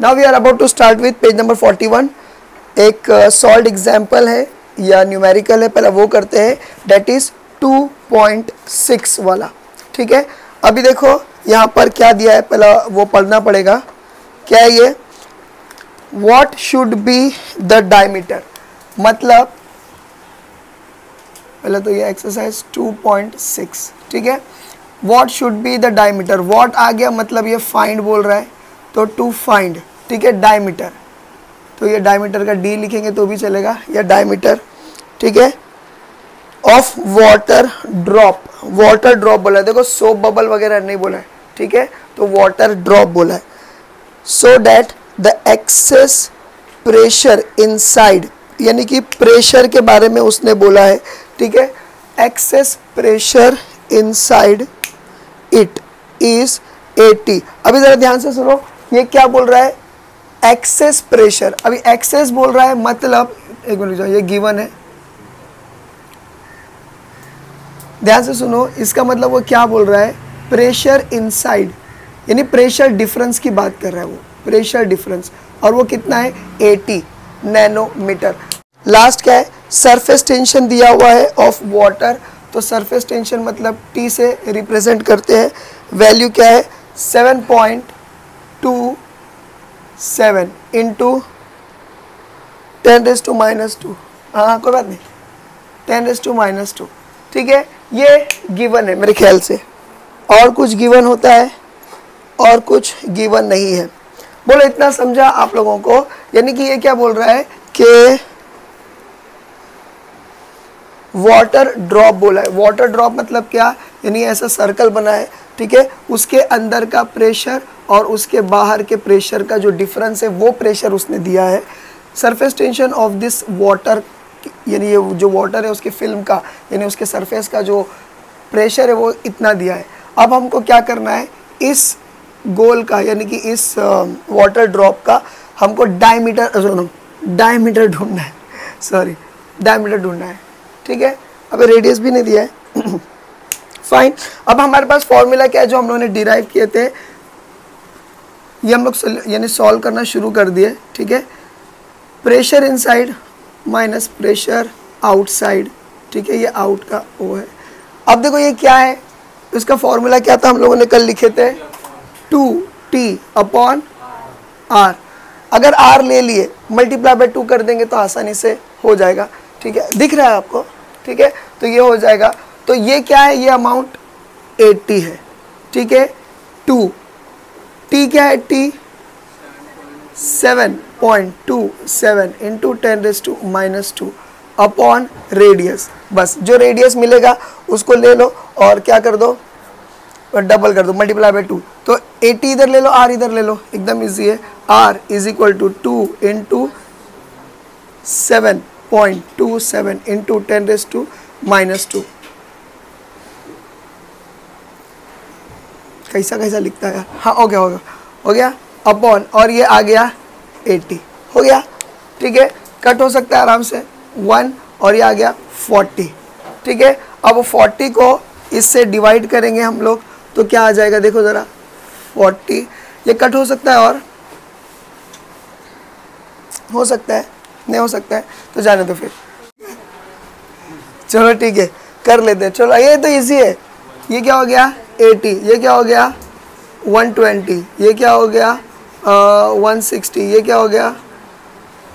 Now we are about to start with page number 41। एक solved example है या numerical है, पहले वो करते हैं, डेट इज 2.6 वाला। ठीक है, अभी देखो यहाँ पर क्या दिया है, पहला वो पढ़ना पड़ेगा। क्या है ये? What should be the diameter, मतलब पहले तो ये एक्सरसाइज 2.6। ठीक है, what should be the diameter, what आ गया मतलब ये फाइंड बोल रहा है, तो टू फाइंड। ठीक है, डायमीटर, तो ये डायमीटर का डी लिखेंगे तो भी चलेगा, या डायमीटर। ठीक है, of water drop, water drop बोला है, देखो सोप बबल वगैरह नहीं बोला है। ठीक है, तो वाटर ड्रॉप बोला है। So that the excess pressure inside, यानी कि प्रेशर के बारे में उसने बोला है। ठीक है, excess pressure inside it is 80। अभी जरा ध्यान से सुनो, ये क्या बोल रहा है? Excess pressure. अभी एक्सेस बोल रहा है मतलब, एक मिनट जाओ, ये गिवन है, ध्यान से सुनो, इसका मतलब वो क्या बोल रहा है? प्रेशर इनसाइड, यानी प्रेशर डिफरेंस की बात कर रहा है वो, प्रेशर डिफरेंस, और वो कितना है? 80 नैनोमीटर। लास्ट क्या है? सरफेस टेंशन दिया हुआ है ऑफ वाटर, तो सरफेस टेंशन मतलब T से रिप्रेजेंट करते हैं। वैल्यू क्या है? 7.27 इंटू 10⁻²। हाँ कोई बात नहीं, 10⁻²। ठीक है, ये गिवन है मेरे ख्याल से, और कुछ गिवन होता है और कुछ गिवन नहीं है। बोलो इतना समझा आप लोगों को? यानी कि ये क्या बोल रहा है कि वाटर ड्रॉप बोला है। वाटर ड्रॉप मतलब क्या? यानी ऐसा सर्कल बना है, ठीक है, उसके अंदर का प्रेशर और उसके बाहर के प्रेशर का जो डिफरेंस है वो प्रेशर उसने दिया है। Surface tension of this water, यानी ये जो वाटर है उसकी फिल्म का, यानी उसके सरफेस का जो प्रेशर है वो इतना दिया है। अब हमको क्या करना है? इस गोल का, यानी कि इस वाटर ड्रॉप का हमको डायमीटर ढूंढना है, सॉरी डायमीटर ढूंढना है। ठीक है, अब रेडियस भी नहीं दिया है। फाइन, अब हमारे पास फॉर्मूला क्या है जो हम लोगों ने डिराइव किए थे, ये हम लोग यानी सॉल्व करना शुरू कर दिए। ठीक है, pressure inside minus pressure outside. ठीक है, ये आउट का वो है। अब देखो ये क्या है, इसका फॉर्मूला क्या था, हम लोगों ने कल लिखे थे 2T/R। अगर R ले लिए, मल्टीप्लाई बाय 2 कर देंगे तो आसानी से हो जाएगा। ठीक है, दिख रहा है आपको? ठीक है, तो ये हो जाएगा। तो ये क्या है? ये अमाउंट 80 है। ठीक है, 2 T क्या है? T 7.27 into 10⁻² upon radius. बस जो रेडियस मिलेगा उसको ले लो और क्या कर दो? डबल कर दो, मल्टीप्लाई बाय 2। तो 80 इधर ले लो, R इधर ले लो, एकदम इजी है। R is equal to 2 into 7.27 into 10⁻²। कैसा कैसा लिखता है? हाँ हो गया अपॉन, और ये आ गया 80, हो गया। ठीक है, कट हो सकता है आराम से 1, और ये आ गया 40। ठीक है, अब 40 को इससे डिवाइड करेंगे हम लोग तो क्या आ जाएगा? देखो ज़रा, 40, ये कट हो सकता है और हो सकता है, नहीं हो सकता है तो जाने दो फिर। चलो ठीक है, कर लेते हैं। चलो ये तो इजी है। ये क्या हो गया? 80, ये क्या हो गया? 120, ये क्या हो गया? 160, ये क्या हो गया?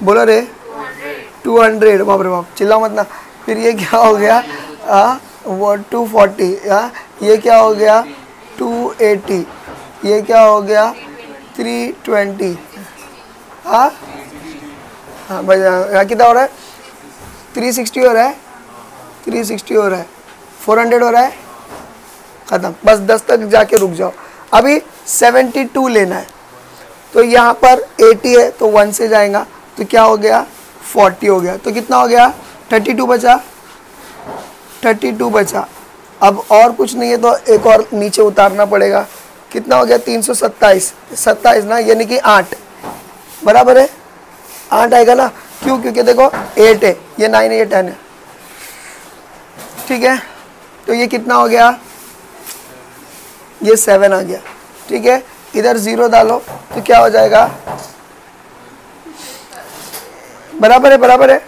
बोलो रे, 200। बाप रे बाप, चिल्लाओ मत ना। फिर ये क्या हो गया? 240, ये क्या हो गया? 280, ये क्या हो गया? 320। हाँ भाई, कितना हो रहा है? 360 हो रहा है, 360 हो रहा है, 400 हो रहा है, ख़त्म। बस 10 तक जाके रुक जाओ। अभी 72 लेना है, तो यहाँ पर 80 है तो 1 से जाएगा, तो क्या हो गया? 40 हो गया, तो कितना हो गया? 32 बचा, 32 बचा। अब और कुछ नहीं है तो एक और नीचे उतारना पड़ेगा। कितना हो गया? 327, 27 ना, यानी कि 8 बराबर है, 8 आएगा ना। क्यों? क्योंकि देखो 8 है, ये 9 है, ये 10 है। ठीक है, तो ये कितना हो गया? ये 7 आ गया। ठीक है, इधर 0 डालो तो क्या हो जाएगा? बराबर है, बराबर है,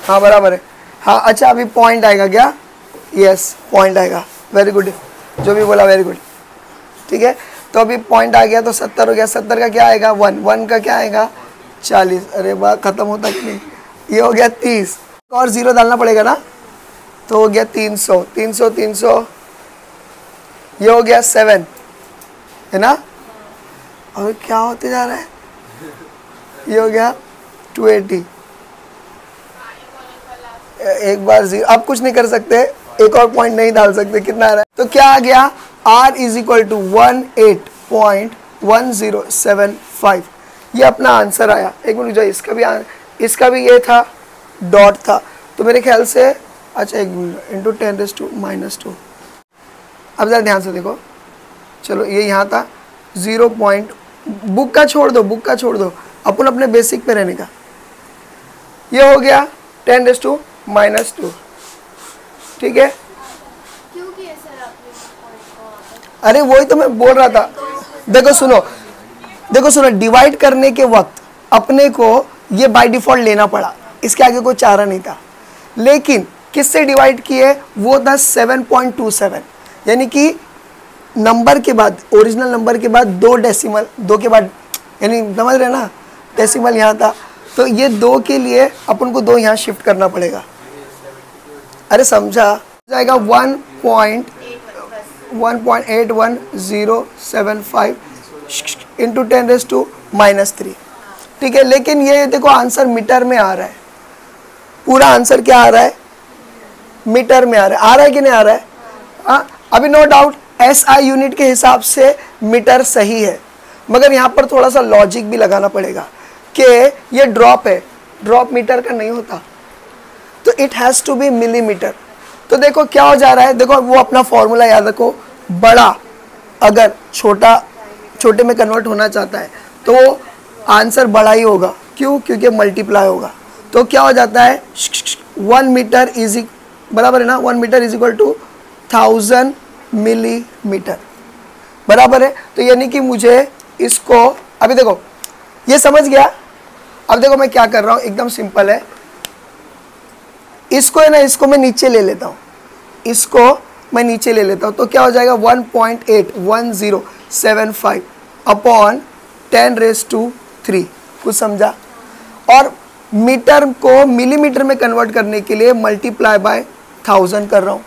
हाँ बराबर है, हाँ। अच्छा अभी पॉइंट आएगा क्या? यस पॉइंट आएगा, वेरी गुड, जो भी बोला वेरी गुड, ठीक है। तो अभी पॉइंट आ गया तो 70 हो गया, 70 का क्या आएगा? 1, 1 का क्या आएगा? 40, अरे वाह खत्म होता कि नहीं। ये हो गया 30 और 0 डालना पड़ेगा ना, तो हो गया 300, 300, 300, ये हो गया 7 है ना। और क्या होते जा रहा है? ये हो गया 280, एक बार 0, अब कुछ नहीं कर सकते, एक और पॉइंट नहीं डाल सकते, कितना आ रहा है? तो क्या आ गया? R इज इक्वल टू 18.1075, ये अपना आंसर आया। एक मिनट, इसका भी ये था, डॉट था, तो मेरे ख्याल से, अच्छा एक मिनट, इंटू 10⁻²। अब ज़रा ध्यान से देखो, चलो ये यहाँ था 0 पॉइंट, बुक का छोड़ दो, बुक का छोड़ दो, अपन अपने बेसिक पे रहने का। ये हो गया 10⁻², ठीक है। अरे वही तो मैं बोल रहा था, देखो सुनो, डिवाइड करने के वक्त अपने को ये बाय डिफॉल्ट लेना पड़ा, इसके आगे कोई चारा नहीं था। लेकिन किससे डिवाइड किए? वो था 7.27, यानी कि नंबर के बाद, ओरिजिनल नंबर के बाद 2 डेसिमल, 2 के बाद, यानी समझ रहे ना, डेसिमल यहाँ था, तो ये 2 के लिए अपन को 2 यहाँ शिफ्ट करना पड़ेगा। अरे समझा जाएगा 1.81075 इंटू 10⁻³ ठीक है। लेकिन ये देखो आंसर मीटर में आ रहा है, पूरा आंसर क्या आ रहा है? मीटर में आ रहा है कि नहीं आ रहा है? हाँ, अभी नो डाउट SI यूनिट के हिसाब से मीटर सही है, मगर यहाँ पर थोड़ा सा लॉजिक भी लगाना पड़ेगा कि ये ड्रॉप है, ड्रॉप मीटर का नहीं होता, तो it has to be millimetre. तो देखो क्या हो जा रहा है, देखो वो अपना फॉर्मूला याद रखो, बड़ा अगर छोटे में कन्वर्ट होना चाहता है तो वो आंसर बड़ा ही होगा, क्यों? क्योंकि मल्टीप्लाई होगा। तो क्या हो जाता है? 1 मीटर इज, बराबर है ना, 1 metre is equal to 1000 millimetre, बराबर है। तो यानी कि मुझे इसको, अभी देखो ये समझ गया। अब देखो मैं क्या कर रहा हूँ, एकदम सिंपल है, इसको है ना, इसको मैं नीचे ले लेता हूँ, इसको मैं नीचे ले लेता हूँ, तो क्या हो जाएगा? 1.81075 अपॉन 10⁻³ कुछ समझा। और मीटर को मिलीमीटर में कन्वर्ट करने के लिए मल्टीप्लाई बाय 1000 कर रहा हूँ,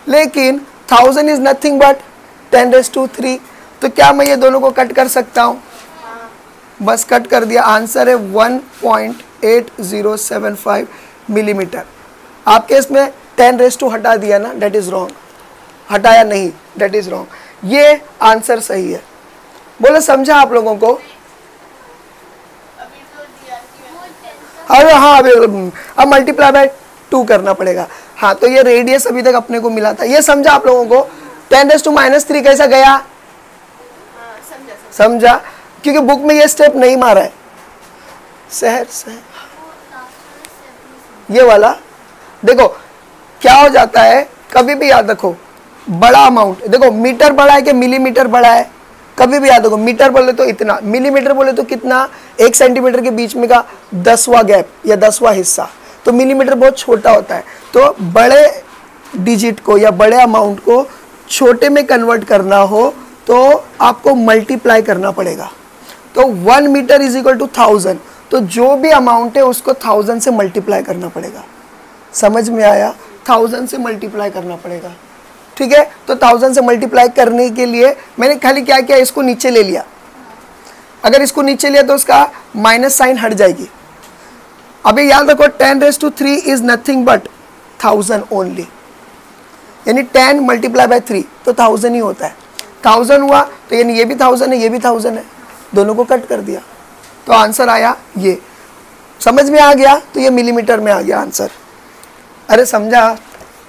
लेकिन 1000 इज नथिंग बट 10⁻³ तो क्या मैं ये दोनों को कट कर सकता हूँ? बस कट कर दिया, आंसर है 1.8075 मिलीमीटर। आपके इसमें 10⁻² हटा दिया ना, डेट इज रॉन्ग, हटाया नहीं, डेट इज रॉन्ग, ये आंसर सही है। बोले समझा आप लोगों को? अरे हाँ, अब मल्टीप्लाई बाय 2 करना पड़ेगा। हाँ, तो ये रेडियस अभी तक अपने को मिला था, ये समझा आप लोगों को? 10⁻³ कैसा गया? समझा? क्योंकि बुक में ये स्टेप नहीं मारा है। सहर ये वाला देखो क्या हो जाता है, कभी भी याद रखो, बड़ा अमाउंट, देखो मीटर बड़ा है कि मिलीमीटर बड़ा है? कभी भी याद रखो, मीटर बोले तो इतना, मिलीमीटर बोले तो कितना, 1 सेंटीमीटर के बीच में का 10वां गैप या 10वां हिस्सा, तो मिलीमीटर बहुत छोटा होता है। तो बड़े डिजिट को या बड़े अमाउंट को छोटे में कन्वर्ट करना हो तो आपको मल्टीप्लाई करना पड़ेगा। तो 1 मीटर इज इक्वल टू 1000, तो जो भी अमाउंट है उसको 1000 से मल्टीप्लाई करना पड़ेगा। समझ में आया? 1000 से मल्टीप्लाई करना पड़ेगा, ठीक है। तो 1000 से मल्टीप्लाई करने के लिए मैंने खाली क्या किया, इसको नीचे ले लिया। अगर इसको नीचे लिया तो उसका माइनस साइन हट जाएगी। अभी याद रखो 10⁻³ इज नथिंग बट 1000 ओनली, यानी 10 मल्टीप्लाई बाय 3 तो 1000 ही होता है। 1000 हुआ तो यानी ये भी 1000 है, ये भी 1000 है, दोनों को कट कर दिया तो आंसर आया ये। समझ में आ गया? तो ये मिलीमीटर में आ गया आंसर। अरे समझा?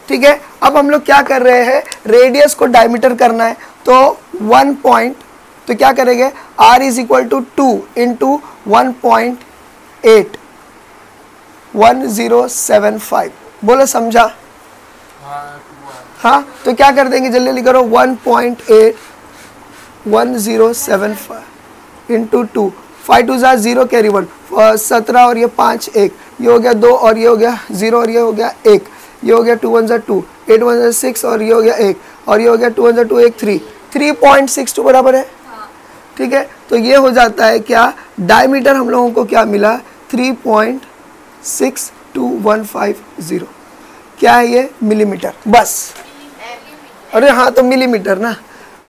ठीक है। अब हम लोग क्या कर रहे हैं, रेडियस को डायमीटर करना है, तो 1 पॉइंट, तो क्या करेंगे, R is equal to 2 into 1.81075। बोलो समझा? हाँ, तो क्या कर देंगे, जल्दी करो, 1.81075 इंटू 2, 5 2 ज़ा 0 कैरी 1, 17 और ये 5 1, ये हो गया 2 और ये हो गया 0 और ये हो गया 1, ये हो गया 2 1 ज़ा 2, 8 1 ज़ा 6 और ये हो गया 1 और ये हो गया 2 1 ज़ा 2 1 3, 3.62 बराबर है। ठीक है, तो ये हो जाता है क्या, डायमीटर हम लोगों को क्या मिला, 3.6215 क्या है ये, मिलीमीटर। बस, अरे हाँ तो मिलीमीटर ना,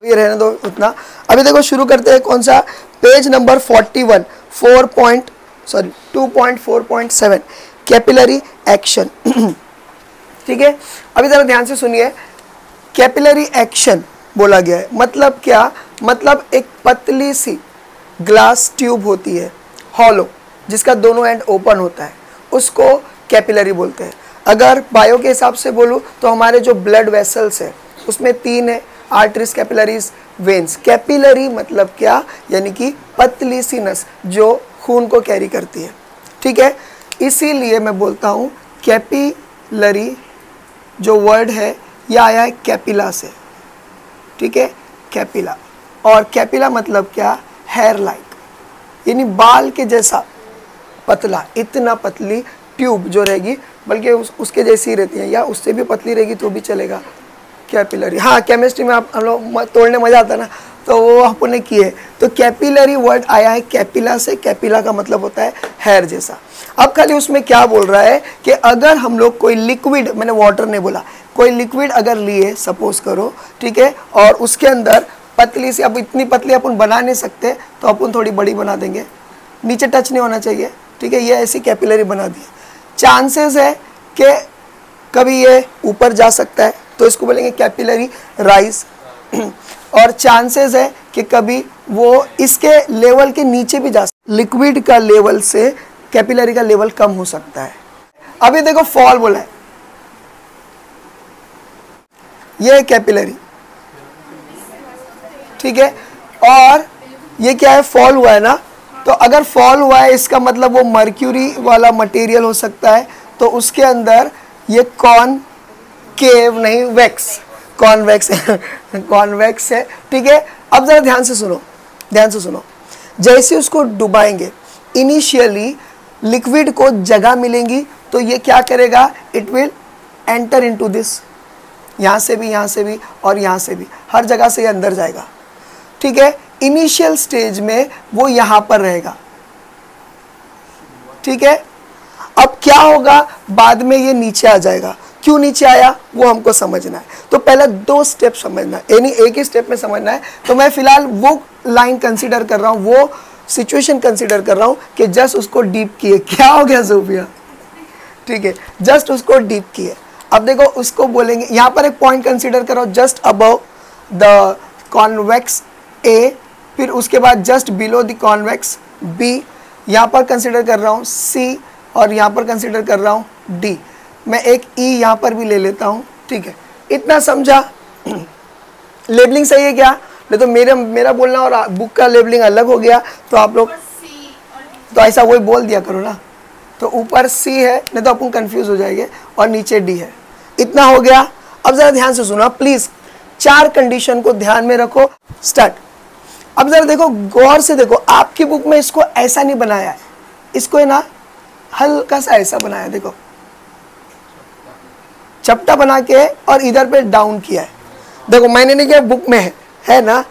ये रहने दो उतना। अभी देखो शुरू करते हैं, कौन सा, पेज नंबर 41, 2.4.7 कैपिलरी एक्शन। ठीक है, अभी जरा ध्यान से सुनिए, कैपिलरी एक्शन बोला गया है, मतलब क्या, मतलब एक पतली सी ग्लास ट्यूब होती है, हॉलो, जिसका दोनों एंड ओपन होता है, उसको कैपिलरी बोलते हैं। अगर बायो के हिसाब से बोलूँ तो हमारे जो ब्लड वेसल्स है उसमें 3 है, आर्टरीज, कैपिलरीज, वेन्स। कैपिलरी मतलब क्या, यानी कि पतली सी नस जो खून को कैरी करती है। ठीक है, इसीलिए मैं बोलता हूँ कैपिलरी जो वर्ड है यह आया है कैपिला से। ठीक है, कैपिला, और कैपिला मतलब क्या, हेयर लाइक, यानी बाल के जैसा पतला, इतना पतली ट्यूब जो रहेगी, बल्कि उसके जैसी रहती है, या उससे भी पतली रहेगी तो भी चलेगा, कैपिलरी। हाँ, केमिस्ट्री में आप हम लोग तोड़ने मजा आता है ना, तो वो अपने किए। तो कैपिलरी वर्ड आया है कैपिला से, कैपिला का मतलब होता है हेयर जैसा। अब खाली उसमें क्या बोल रहा है कि अगर हम लोग कोई लिक्विड, मैंने वाटर नहीं बोला, कोई लिक्विड अगर लिए सपोज करो, ठीक है, और उसके अंदर पतली सी, अब इतनी पतली अपन बना नहीं सकते तो अपन थोड़ी बड़ी बना देंगे, नीचे टच नहीं होना चाहिए। ठीक है, ये ऐसी कैपिलरी बना दी। चांसेस है कि कभी ये ऊपर जा सकता है तो इसको बोलेंगे कैपिलरी राइज, और चांसेस है कि कभी वो इसके लेवल के नीचे भी जा सकता है, लिक्विड का लेवल से कैपिलरी का लेवल कम हो सकता है। अभी देखो फॉल बोला है, ये है कैपिलरी। ठीक है, और ये क्या है, फॉल हुआ है ना, तो अगर फॉल हुआ है इसका मतलब वो मर्क्यूरी वाला मटेरियल हो सकता है, तो उसके अंदर ये कॉनकेव नहीं, वैक्स, कॉन्वेक्स कॉन्वेक्स है। ठीक है, अब जरा ध्यान से सुनो, ध्यान से सुनो, जैसे उसको डुबाएंगे इनिशियली लिक्विड को जगह मिलेंगी, तो ये क्या करेगा, it will enter into this, यहाँ से भी, यहाँ से भी और यहाँ से भी, हर जगह से ये अंदर जाएगा। ठीक है, इनिशियल स्टेज में वो यहाँ पर रहेगा। ठीक है, अब क्या होगा, बाद में ये नीचे आ जाएगा। क्यों नीचे आया वो हमको समझना है, तो पहले 2 स्टेप समझना है, यानी एक ही स्टेप में समझना है। तो मैं फिलहाल वो लाइन कंसीडर कर रहा हूँ, वो सिचुएशन कंसीडर कर रहा हूँ कि जस्ट उसको डीप किए। क्या हो गया सोफिया, ठीक है, जस्ट उसको डीप किए। अब देखो उसको बोलेंगे, यहाँ पर एक पॉइंट कंसीडर करो, just above the convex A, फिर उसके बाद just below the convex B, यहाँ पर कंसीडर कर रहा हूँ सी, और यहाँ पर कंसीडर कर रहा हूँ डी। मैं एक ई यहाँ पर भी ले लेता हूँ। ठीक है, इतना समझा। लेबलिंग सही है क्या, नहीं तो मेरा बोलना और बुक का लेबलिंग अलग हो गया, तो आप लोग तो ऐसा वही बोल दिया करो ना। तो ऊपर सी है, नहीं तो अपन कंफ्यूज हो जाएंगे, और नीचे डी है। इतना हो गया। अब जरा ध्यान से सुनो प्लीज, 4 कंडीशन को ध्यान में रखो। स्टार्ट। अब जरा देखो, गौर से देखो, आपकी बुक में इसको ऐसा नहीं बनाया है, इसको है ना हल्का सा ऐसा बनाया है, देखो चपटा बना के और इधर पे डाउन किया है। देखो मैंने नहीं किया, बुक में है ना।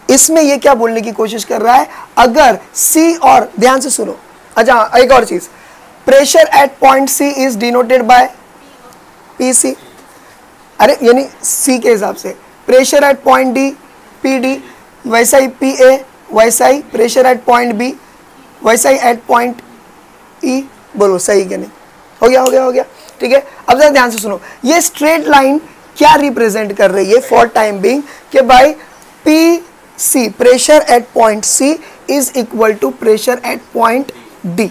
इसमें ये क्या बोलने की कोशिश कर रहा है, अगर सी, और ध्यान से सुनो, अच्छा एक और चीज, pressure at point C is denoted by PC, अरे यानी सी के हिसाब से pressure at point D PD, वैसा ही पीए, वैसा ही प्रेशर एट पॉइंट बी, वैसा ही एट पॉइंट ई। बोलो सही क्या नहीं, हो गया हो गया हो गया। ठीक है, अब जरा ध्यान से सुनो, ये स्ट्रेट लाइन क्या रिप्रेजेंट कर रही है फॉर टाइम बिंग, कि भाई P C, pressure at point C is equal to pressure at point D,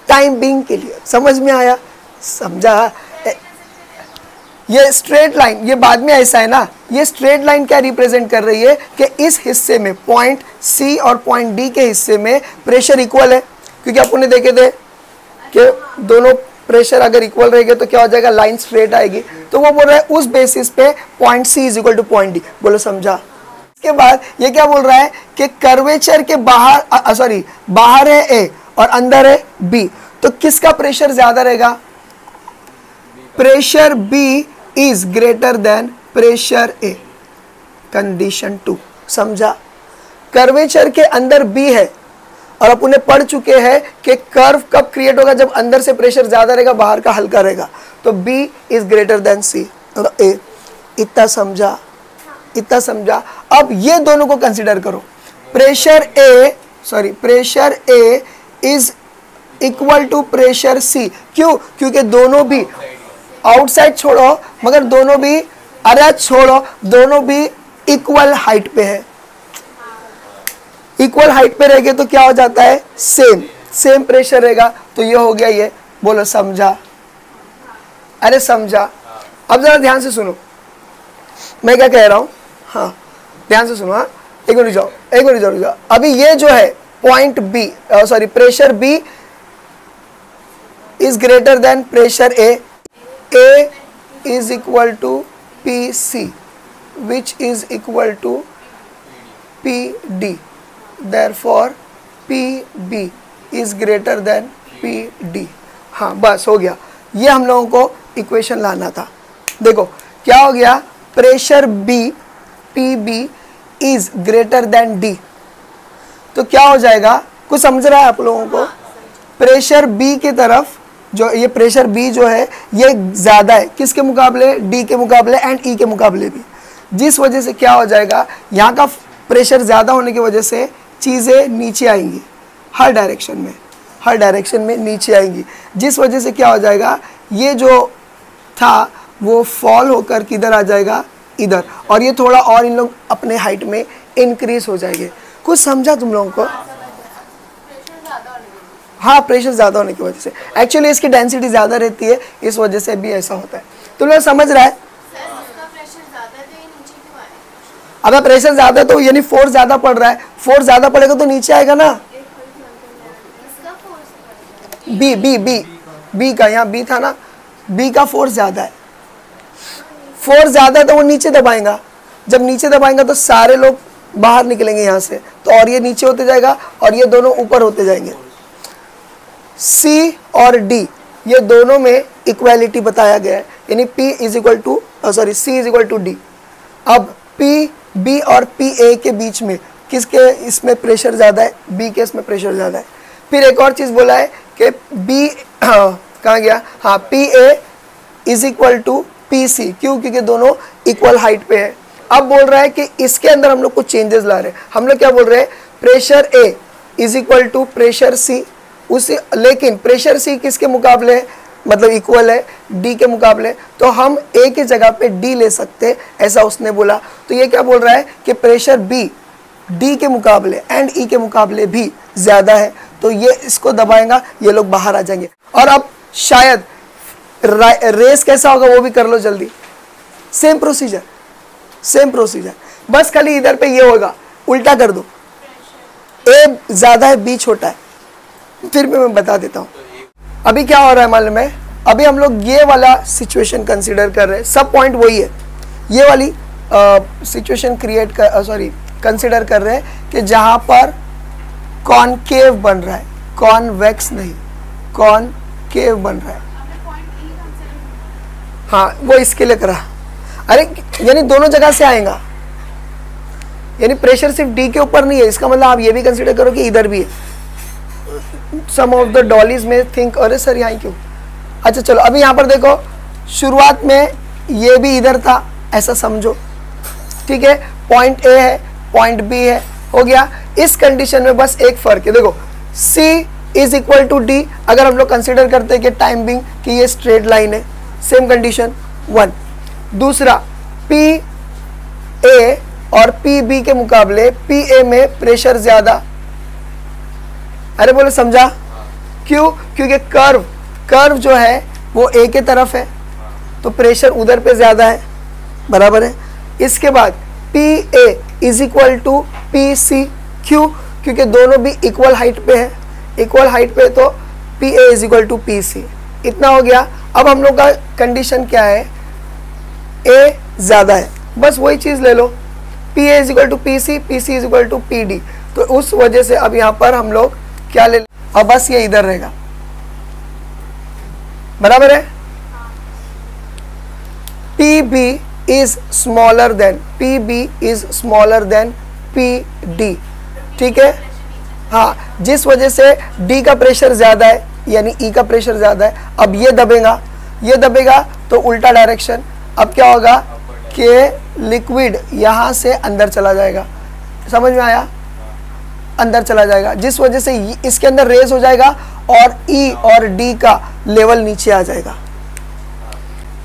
time being के लिए। समझ में आया, समझा। ये स्ट्रेट लाइन, ये बाद में ऐसा है ना, ये स्ट्रेट लाइन क्या रिप्रेजेंट कर रही है कि इस हिस्से में पॉइंट सी और पॉइंट डी के हिस्से में प्रेशर इक्वल है, क्योंकि अपन ने देखे थे कि दोनों प्रेशर अगर इक्वल रहेंगे तो क्या हो जाएगा, लाइन स्ट्रेट आएगी। तो वो बोल रहा है उस बेसिस पे point C is equal to point D. बोलो समझा। इसके बाद ये क्या बोल रहा है कि कर्वेचर के बाहर बाहर है ए और अंदर है बी, तो किसका प्रेशर ज्यादा रहेगा? Pressure B is greater than pressure A. Condition 2, समझा? कर्वेचर के अंदर बी है और अपन ने पढ़ चुके हैं कि कर्व कब क्रिएट होगा? जब अंदर से प्रेशर ज्यादा रहेगा, बाहर का हल्का रहेगा। तो बी इज ग्रेटर देन सी, ए। इतना समझा? इतना समझा? अब ये दोनों को कंसीडर करो। Pressure A is equal to pressure C. क्यों? क्योंकि दोनों भी आउटसाइड छोड़ो, मगर दोनों भी, अरे छोड़ो, दोनों भी इक्वल हाइट पे है। इक्वल हाइट पे रहेंगे तो क्या हो जाता है? सेम प्रेशर रहेगा। तो ये हो गया ये। बोलो समझा? अरे समझा? अब जरा ध्यान से सुनो मैं क्या कह रहा हूं। हाँ ध्यान से सुनो। हाँ एक मिनट रुक जाओ। अभी ये जो है point B, pressure B is greater than pressure A is equal to P C which is equal to P D, therefore PB is greater than PD। हाँ बस हो गया। ये हम लोगों को इक्वेशन लाना था। देखो क्या हो गया? Pressure B PB is greater than D, तो क्या हो जाएगा? कुछ समझ रहा है आप लोगों को? प्रेशर B की तरफ जो ये प्रेशर B जो है ये ज़्यादा है किसके मुकाबले? D के मुकाबले एंड E के मुकाबले भी, जिस वजह से क्या हो जाएगा? यहाँ का प्रेशर ज़्यादा होने की वजह से चीज़ें नीचे आएंगी, हर डायरेक्शन में नीचे आएंगी, जिस वजह से क्या हो जाएगा? ये जो था वो फॉल होकर किधर आ जाएगा? इधर। और ये थोड़ा और इन लोग अपने हाइट में इंक्रीज हो जाएंगे। कुछ समझा तुम लोगों को? हाँ प्रेशर ज़्यादा होने की वजह से, एक्चुअली इसकी डेंसिटी ज़्यादा रहती है, इस वजह से भी ऐसा होता है। तुम लोग समझ रहा है? अगर प्रेशर ज्यादा है तो यानी फोर्स ज्यादा पड़ रहा है, फोर्स ज्यादा पड़ेगा तो नीचे आएगा ना। बी का, यहाँ बी था ना, बी का फोर्स ज्यादा है। फोर्स ज्यादा है तो वो नीचे दबाएगा, जब नीचे दबाएगा तो सारे लोग बाहर निकलेंगे यहाँ से, तो और ये नीचे होते जाएगा और ये दोनों ऊपर होते जाएंगे। सी और डी ये दोनों में इक्वालिटी बताया गया है, यानी P is equal to C is equal to D. अब पी बी और पी ए के बीच में किसके इसमें प्रेशर ज़्यादा है? बी के इसमें प्रेशर ज़्यादा है। फिर एक और चीज़ बोला है कि बी कहाँ गया? हाँ P A is equal to P C. क्यों? क्योंकि दोनों इक्वल हाइट पे है। अब बोल रहा है कि इसके अंदर हम लोग कुछ चेंजेस ला रहे हैं। हम लोग क्या बोल रहे हैं? Pressure A is equal to pressure C, उसी लेकिन प्रेशर सी किसके मुकाबले है? मतलब इक्वल है डी के मुकाबले, तो हम ए की जगह पे डी ले सकते, ऐसा उसने बोला। तो ये क्या बोल रहा है कि प्रेशर बी डी के मुकाबले एंड ई के मुकाबले भी ज़्यादा है, तो ये इसको दबाएगा, ये लोग बाहर आ जाएंगे। और अब शायद रेस कैसा होगा वो भी कर लो जल्दी। सेम प्रोसीजर, बस खाली इधर पे ये होगा, उल्टा कर दो, ए ज़्यादा है बी छोटा है। फिर भी मैं बता देता हूँ अभी क्या हो रहा है मालूम है? अभी हम लोग ये वाला सिचुएशन कंसीडर कर रहे हैं, सब पॉइंट वही है। ये वाली सिचुएशन कंसीडर कर रहे हैं कि जहाँ पर कॉनकेव बन रहा है, कॉन्वेक्स नहीं, कॉनकेव बन रहा है। हाँ वो इसके लिए करा। अरे यानी दोनों जगह से आएगा, यानी प्रेशर सिर्फ डी के ऊपर नहीं है, इसका मतलब आप ये भी कंसीडर करो कि इधर भी है। सम ऑफ द डॉलीज में थिंक अरे सर यहाँ क्यों? अच्छा चलो अभी यहाँ पर देखो, शुरुआत में ये भी इधर था, ऐसा समझो, ठीक है। पॉइंट ए है, पॉइंट बी है, हो गया। इस कंडीशन में बस एक फर्क है, देखो C is equal to D. अगर हम लोग कंसीडर करते हैं कि टाइम बिंग कि ये स्ट्रेट लाइन है, सेम कंडीशन 1। दूसरा P A और P B के मुकाबले P A में प्रेशर ज्यादा। अरे बोले समझा? क्यों? क्योंकि कर्व जो है वो ए के तरफ है, तो प्रेशर उधर पे ज्यादा है, बराबर है। इसके बाद P A is equal to P C. क्यों? क्योंकि दोनों भी इक्वल हाइट पे है, इक्वल हाइट पे, तो P A is equal to P C. इतना हो गया। अब हम लोग का कंडीशन क्या है? ए ज्यादा है, बस वही चीज ले लो, P A is equal to P C, P C is equal to P D. तो उस वजह से अब यहाँ पर हम लोग क्या ले, अब बस ये इधर रहेगा, बराबर है। P B is smaller than, P B is smaller than P D, ठीक है। हाँ, जिस वजह से डी का प्रेशर ज्यादा है यानी ई का प्रेशर ज्यादा है। अब ये दबेगा, ये दबेगा तो उल्टा डायरेक्शन, अब क्या होगा कि लिक्विड यहां से अंदर चला जाएगा, समझ में आया, अंदर चला जाएगा, जिस वजह से इसके अंदर रेज हो जाएगा और ई और डी का लेवल नीचे आ जाएगा।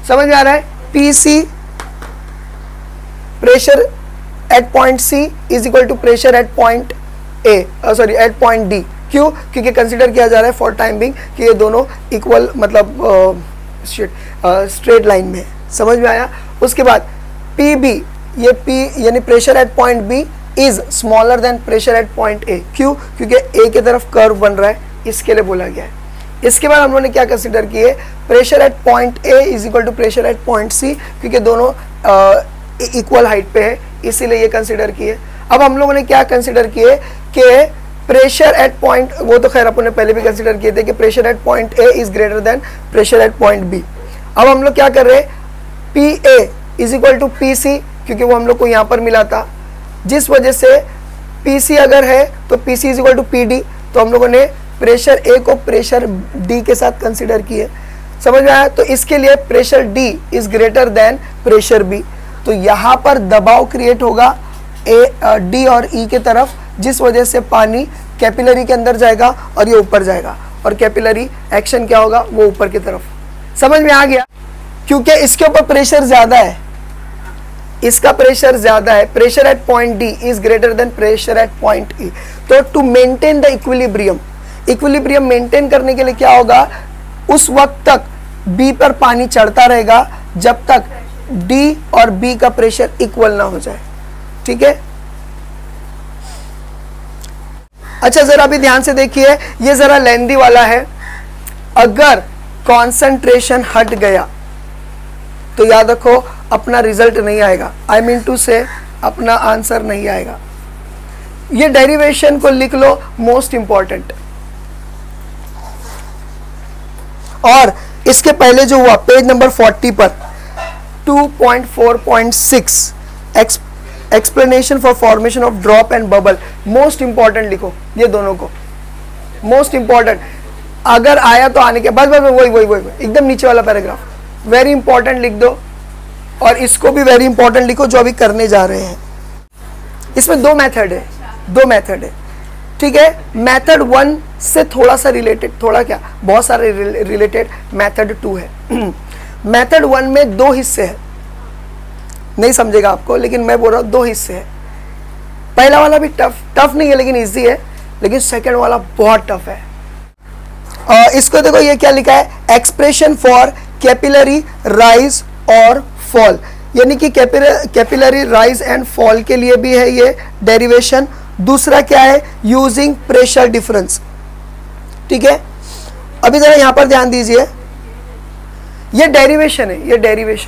समझ में आ रहा है। P C pressure at point C is equal to pressure at point A, sorry at point D. क्यों? क्योंकि कंसीडर किया जा रहा है फॉर टाइम बिंग कि ये दोनों इक्वल मतलब स्ट्रेट लाइन में है। समझ में आया। उसके बाद पी बी, ये पी यानी pressure at point B is smaller than pressure at point A. क्यों? क्योंकि ए की तरफ कर्व बन रहा है, इसके लिए बोला गया है। इसके बाद हम लोगों ने क्या कंसीडर किए, pressure at point A is equal to pressure at point C, क्योंकि दोनों इक्वल हाइट पे है, इसीलिए ये कंसीडर किए। अब हम लोगों ने क्या कंसीडर किए कि प्रेशर एट पॉइंट, वो तो खैर अपन ने पहले भी कंसीडर किए थे कि pressure at point A is greater than pressure at point B. अब हम लोग क्या कर रहे हैं, P A is equal to P C, क्योंकि वो हम लोग को यहाँ पर मिला था, जिस वजह से पी सी अगर है तो P C is equal to P D. तो हम लोगों ने प्रेशर ए को प्रेशर डी के साथ कंसीडर किए। समझ में आया। तो इसके लिए pressure D is greater than pressure B, तो यहाँ पर दबाव क्रिएट होगा डी और ई के तरफ, जिस वजह से पानी कैपिलरी के अंदर जाएगा और ये ऊपर जाएगा, और कैपिलरी एक्शन क्या होगा, वो ऊपर की तरफ। समझ में आ गया। क्योंकि इसके ऊपर प्रेशर ज्यादा है, इसका प्रेशर ज्यादा है, pressure at point D is greater than pressure at point E. तो to maintain the equilibrium, equilibrium maintain करने के लिए क्या होगा, उस वक्त तक बी पर पानी चढ़ता रहेगा जब तक डी और बी का प्रेशर इक्वल ना हो जाए। ठीक है। अच्छा, जरा अभी ध्यान से देखिए, ये जरा लेंदी वाला है। अगर कॉन्सेंट्रेशन हट गया तो याद रखो अपना रिजल्ट नहीं आएगा, आई मीन टू से अपना आंसर नहीं आएगा। ये डेरिवेशन को लिख लो, मोस्ट इंपॉर्टेंट। और इसके पहले जो हुआ पेज नंबर 40 पर 2.4.6 explanation for formation of drop and bubble, most important लिखो ये दोनों को, मोस्ट इंपॉर्टेंट। अगर आया तो आने के बस वही एकदम नीचे वाला पैराग्राफ वेरी इंपॉर्टेंट लिख दो, और इसको भी वेरी इंपॉर्टेंट लिखो जो अभी करने जा रहे हैं। इसमें दो मेथड है, ठीक है। मेथड 1 से थोड़ा सा रिलेटेड, थोड़ा क्या बहुत सारे रिलेटेड मेथड 2 है। मेथड 1 में 2 हिस्से हैं, नहीं समझेगा आपको, लेकिन मैं बोल रहा हूं 2 हिस्से हैं। पहला वाला भी टफ नहीं है लेकिन इजी है, लेकिन सेकंड वाला बहुत टफ है। इसको देखो, ये क्या लिखा है, एक्सप्रेशन फॉर कैपिलरी राइज और फॉल, यानी कि कैपिलरी राइज एंड फॉल के लिए भी है ये डेरिवेशन। दूसरा क्या है, यूजिंग प्रेशर डिफरेंस। ठीक है। अभी जरा यहां पर ध्यान दीजिए, ये डेरिवेशन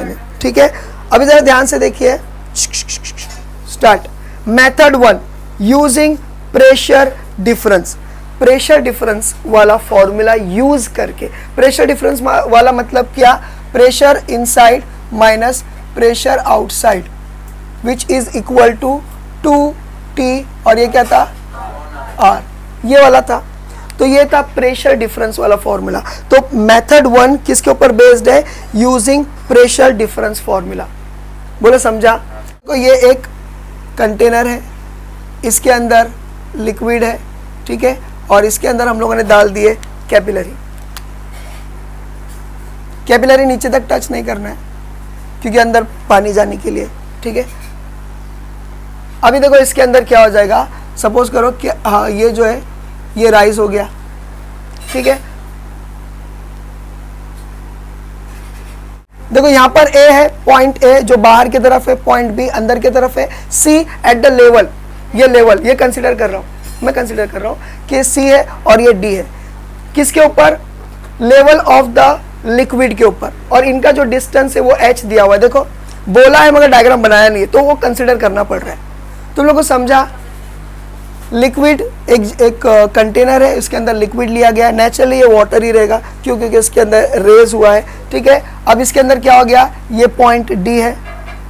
है, ठीक है। अभी जरा ध्यान से देखिए, start. Method 1 using pressure difference, pressure difference वाला फॉर्मूला यूज करके। प्रेशर डिफरेंस वाला मतलब क्या, pressure inside minus pressure outside which is equal to 2T, और ये क्या था, R, ये वाला था। तो ये था प्रेशर डिफरेंस वाला फॉर्मूला। तो मेथड 1 किसके ऊपर बेस्ड है, यूजिंग प्रेशर डिफरेंस फॉर्मूला। बोले समझा। तो ये एक कंटेनर है, इसके अंदर लिक्विड है, ठीक है, और इसके अंदर हम लोगों ने डाल दिए कैपिलरी। कैपिलरी नीचे तक टच नहीं करना है क्योंकि अंदर पानी जाने के लिए, ठीक है। अभी देखो इसके अंदर क्या हो जाएगा, सपोज करो कि हाँ ये जो है ये राइज हो गया, ठीक है। देखो यहाँ पर A है, पॉइंट A जो बाहर की तरफ है, पॉइंट B अंदर की तरफ है, C एट द लेवल, ये लेवल ये कंसीडर कर रहा हूँ मैं, कंसीडर कर रहा हूँ कि C है और ये D है, किसके ऊपर, लेवल ऑफ द लिक्विड के ऊपर, और इनका जो डिस्टेंस है वो h दिया हुआ है। देखो बोला है मगर डायग्राम बनाया नहीं है, तो वो कंसीडर करना पड़ रहा है। तुम लोग को समझा? लिक्विड एक कंटेनर है, इसके अंदर लिक्विड लिया गया है, नेचुरली ये वाटर ही रहेगा क्योंकि इसके अंदर रेज हुआ है, ठीक है। अब इसके अंदर क्या हो गया, ये पॉइंट डी है,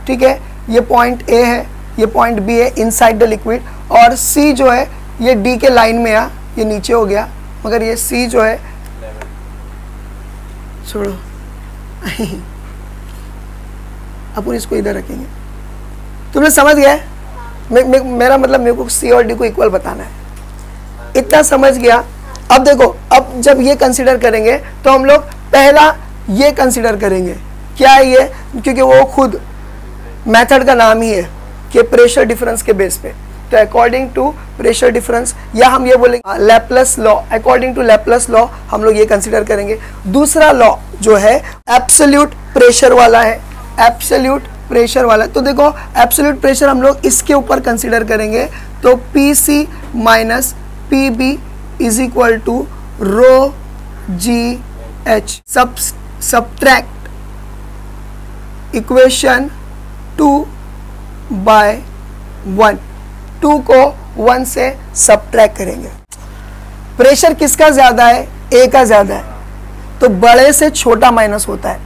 ठीक है, ये पॉइंट ए है, ये पॉइंट बी है इनसाइड द लिक्विड, और सी जो है ये डी के लाइन में आ, ये नीचे हो गया, मगर ये सी जो है छोड़ो अपन इसको इधर रखेंगे। तुमने समझ गया? मेरा मतलब मेरे को सी और डी को इक्वल बताना है, इतना समझ गया। अब देखो, अब जब ये कंसीडर करेंगे तो हम लोग पहला ये कंसीडर करेंगे, क्या है ये, क्योंकि वो खुद मेथड का नाम ही है कि प्रेशर डिफरेंस के बेस पे। तो अकॉर्डिंग टू प्रेशर डिफरेंस, या हम ये बोलेंगे Laplace law, according to Laplace law हम लोग ये कंसीडर करेंगे। दूसरा लॉ जो है एब्सोल्यूट प्रेशर वाला है, एब्सोल्यूट प्रेशर वाला। तो देखो एब्सोल्यूट प्रेशर हम लोग इसके ऊपर कंसीडर करेंगे, तो PC minus PB is equal to rho GH। Subtract equation 2/1, 2 को 1 से सब्ट्रैक्ट करेंगे। प्रेशर किसका ज्यादा है, A का ज्यादा है, तो बड़े से छोटा माइनस होता है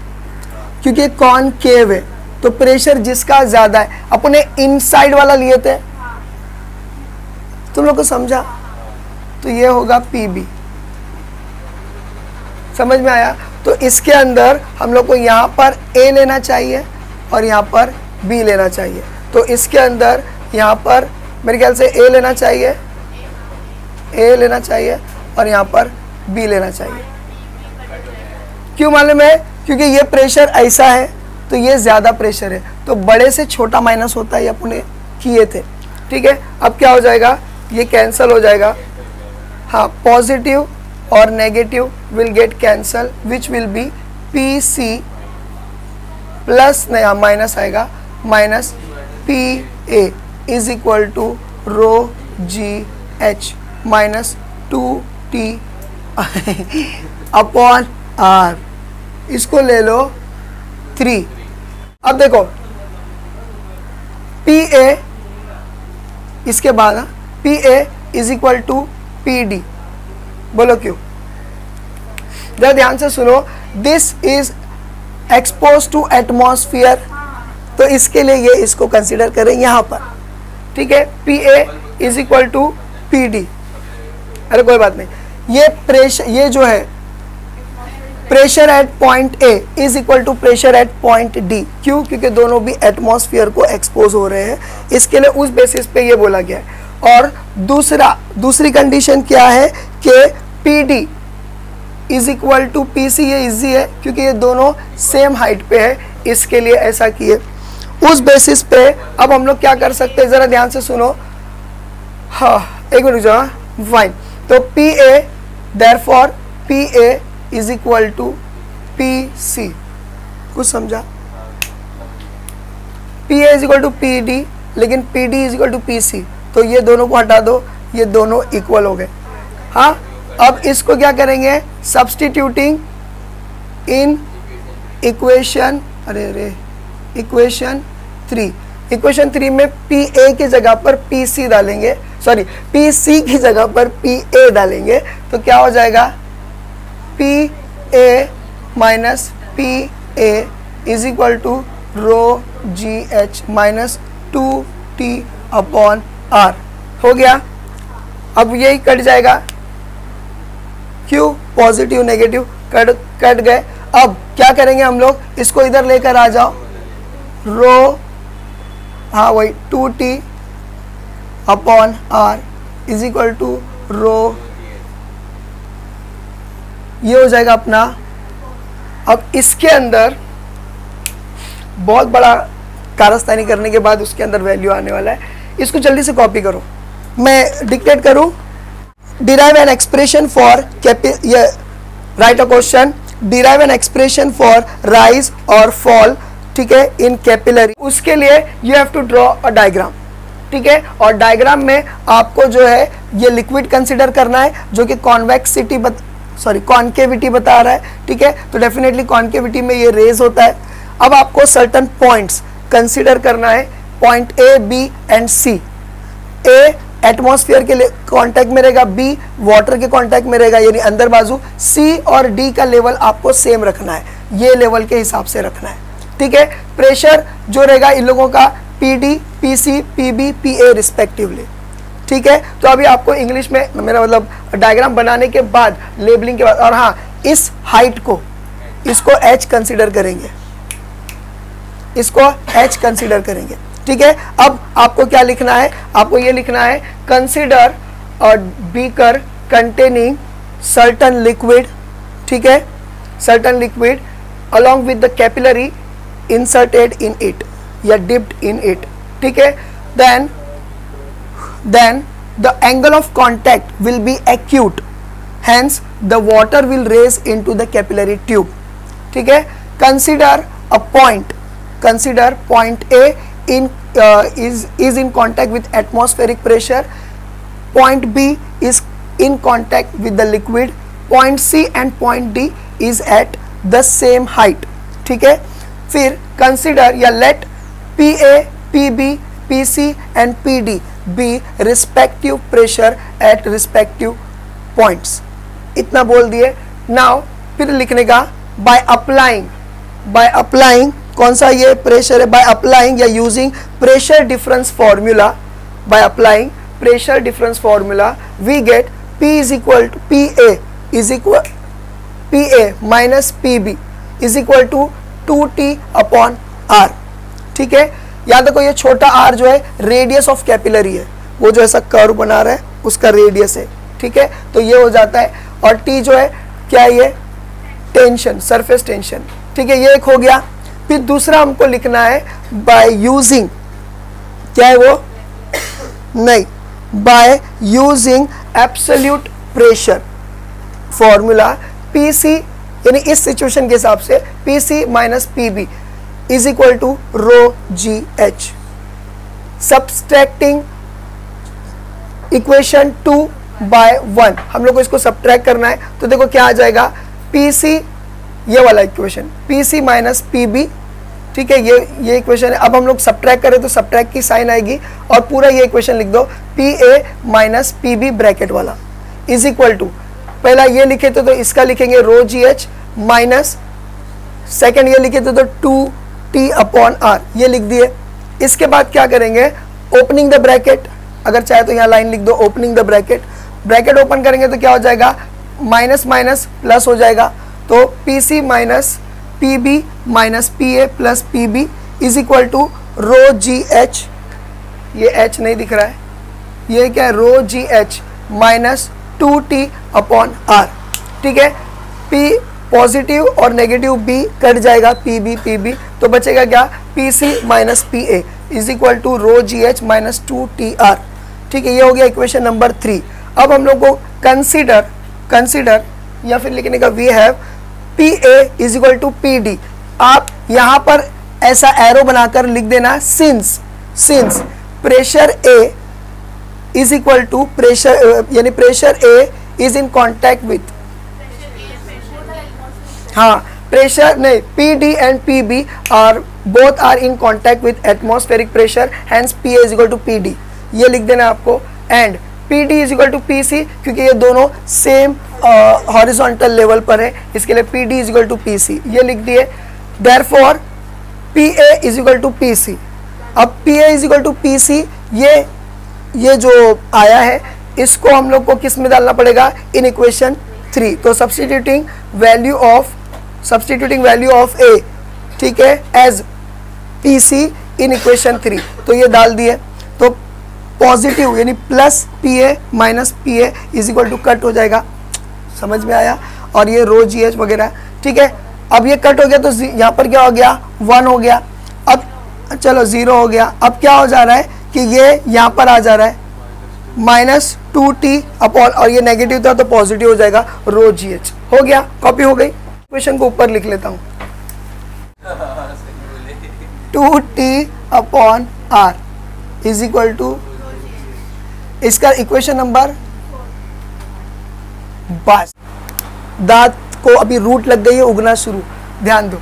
क्योंकि कॉनकेव है, तो प्रेशर जिसका ज्यादा है, अपने इनसाइड वाला लिए थे, तुम लोग को समझा? तो ये होगा PB, समझ में आया? तो इसके अंदर हम लोग को यहाँ पर A लेना चाहिए और यहाँ पर B लेना चाहिए। तो इसके अंदर यहाँ पर मेरे ख्याल से A लेना चाहिए, A लेना चाहिए और यहाँ पर B लेना चाहिए। क्यों मालूम है? क्योंकि ये प्रेशर ऐसा है तो ये ज़्यादा प्रेशर है, तो बड़े से छोटा माइनस होता है, ये अपने किए थे, ठीक है। अब क्या हो जाएगा, ये कैंसल हो जाएगा, हाँ, पॉजिटिव और negative will get cancel, which will be PC plus, नहीं माइनस आएगा, minus PA is equal to rho GH minus 2T upon R। इसको ले लो 3। अब देखो PA, इसके बाद PA is equal to PD, बोलो क्यों? जरा ध्यान से सुनो, this is expose to atmosphere, तो इसके लिए ये इसको कंसीडर करें यहाँ पर, ठीक है। PA is equal to PD, अरे कोई बात नहीं, ये प्रेशर, ये जो है pressure at point A is equal to pressure at point D। क्यों? क्योंकि दोनों भी एटमॉस्फेयर को एक्सपोज हो रहे हैं, इसके लिए उस बेसिस पे ये बोला गया है। और दूसरी कंडीशन क्या है कि PD is equal to PC, ये इजी है क्योंकि ये दोनों सेम हाइट पे है, इसके लिए ऐसा किए। उस बेसिस पे अब हम लोग क्या कर सकते हैं, जरा ध्यान से सुनो, हाँ एक मिनट जो, फाइन। तो PA, therefore PA is equal to PC, कुछ समझा? PA is equal to PD, लेकिन PD is equal to PC, तो ये दोनों को हटा दो, ये दोनों इक्वल हो गए। हाँ, अब इसको क्या करेंगे, substituting in equation, equation 3, equation 3 में PA की जगह पर PC डालेंगे, सॉरी PC की जगह पर PA डालेंगे, तो क्या हो जाएगा, PA minus PA is equal to rho GH minus 2T upon R। हो गया। अब यही कट जाएगा, क्यों? पॉजिटिव नेगेटिव कट गए। अब क्या करेंगे हम लोग, इसको इधर लेकर आ जाओ, रो, हाँ वही 2T upon R is equal to rho, ये हो जाएगा अपना। अब इसके अंदर बहुत बड़ा कारस्तानी करने के बाद उसके अंदर वैल्यू आने वाला है, इसको जल्दी से कॉपी करो, मैं डिक्टेट करूं। Derive an expression for write a question, derive an expression for rise और फॉल, ठीक है, इन कैपिलरी। उसके लिए you have to draw a diagram, ठीक है, और डायग्राम में आपको जो है ये लिक्विड कंसिडर करना है जो कि कॉन्वेक्सिटी कॉन्केविटी बता रहा है, ठीक है, तो डेफिनेटली कॉन्केविटी में ये रेज होता है। अब आपको सर्टन पॉइंट्स कंसिडर करना है, point A, B and C, A atmosphere के कांटेक्ट में रहेगा, बी वाटर के कांटेक्ट में रहेगा यानी अंदर बाजू, सी और डी का लेवल आपको सेम रखना है, ये लेवल के हिसाब से रखना है, ठीक है। प्रेशर जो रहेगा इन लोगों का पीडी, पीसी, पीबी, पीए रिस्पेक्टिवली, ठीक है। तो अभी आपको इंग्लिश में मेरा मतलब डायग्राम बनाने के बाद, लेबलिंग के बाद, और हाँ इस हाइट को, इसको एच कंसीडर करेंगे, इसको एच कंसीडर करेंगे, ठीक है। अब आपको क्या लिखना है, आपको ये लिखना है consider a beaker containing certain liquid, ठीक है, certain liquid along with the capillary inserted in it या dipped in it, ठीक है। then the angle of contact will be acute, hence the water will raise into the capillary tube, ठीक है। consider point A is in contact with atmospheric pressure, point B is in contact with the liquid, point C and point D is at the same height, ठीक है। फिर consider या let PA, PB, PC and PD be respective pressure at respective points, इतना बोल दिए। now फिर लिखने का by applying कौन सा ये प्रेशर है, by applying या using pressure difference formula, by applying pressure difference formula we get P is equal to PA minus PB is equal to 2T upon R, ठीक है। याद रखो ये छोटा r जो है रेडियस ऑफ कैपिलरी है, वो जो ऐसा कर्व बना रहा है उसका रेडियस है, ठीक है। तो ये हो जाता है, और T जो है क्या है, ये टेंशन, सरफेस टेंशन, ठीक है। ये एक हो गया। फिर दूसरा हमको लिखना है बाय यूजिंग, क्या है वो, नहीं, by using absolute pressure formula PC यानी इस सिचुएशन के हिसाब से PC minus PB is equal to rho GH, subtracting equation 2/1, हम लोग को इसको सब्ट्रैक्ट करना है। तो देखो क्या आ जाएगा, PC ये वाला इक्वेशन PC माइनस PB, ठीक है, ये इक्वेशन है। अब हम लोग सब्ट्रैक्ट करें तो सब्ट्रैक्ट की साइन आएगी, और पूरा ये इक्वेशन लिख दो PA माइनस PB ब्रैकेट वाला इज इक्वल टू, पहला ये लिखे तो इसका लिखेंगे रो GH माइनस, सेकेंड ये लिखे तो 2T अपॉन R, ये लिख दिए। इसके बाद क्या करेंगे, ओपनिंग द ब्रैकेट, अगर चाहे तो यहाँ लाइन लिख दो opening the bracket, bracket open करेंगे तो क्या हो जाएगा, माइनस माइनस प्लस हो जाएगा, तो PC minus PB minus PA plus PB is equal to rho GH, ये H नहीं दिख रहा है, ये क्या है, rho GH minus 2T upon R, ठीक है। P पॉजिटिव और नेगेटिव B कट जाएगा, PB, तो बचेगा क्या, PC minus PA is equal to rho GH minus 2TR, ठीक है। ये हो गया इक्वेशन नंबर 3। अब हम लोग को कंसीडर या फिर लिखने का we have PA is equal to PD, आप यहाँ पर ऐसा एरो बनाकर लिख देना, since pressure A is equal to pressure यानी pressure A is in contact with, हाँ प्रेशर नहीं, PD and PB are both are in contact with atmospheric pressure, hence PA is equal to PD, ये लिख देना आपको। And PD is equal to PC, क्योंकि ये दोनों सेम हॉरिजॉन्टल लेवल पर है, इसके लिए PD is equal to PC, ये लिख दिए। Therefore PA is equal to PC, अब PA is equal to PC, ये जो आया है इसको हम लोग को किस में डालना पड़ेगा, इन इक्वेशन 3। तो सब्स्टिट्यूटिंग वैल्यू ऑफ A, ठीक है, एज PC इन इक्वेशन 3, तो ये डाल दिए। तो पॉजिटिव यानी plus PA minus PA is equal to cut हो जाएगा, समझ में आया, और ये रो GH वगैरह, ठीक है। अब ये कट हो गया तो यहाँ पर क्या हो गया, 1 हो गया, अब चलो 0 हो गया। अब क्या हो जा रहा है कि ये यहाँ पर आ जा रहा है माइनस 2T अपॉन, और ये नेगेटिव था तो पॉजिटिव हो जाएगा, रो GH हो गया, कॉपी हो गई। इक्वेशन को ऊपर लिख लेता हूँ, 2T upon R is equal to, इसका इक्वेशन नंबर 22। दांत को अभी रूट लग गई है, उगना शुरू, ध्यान दो।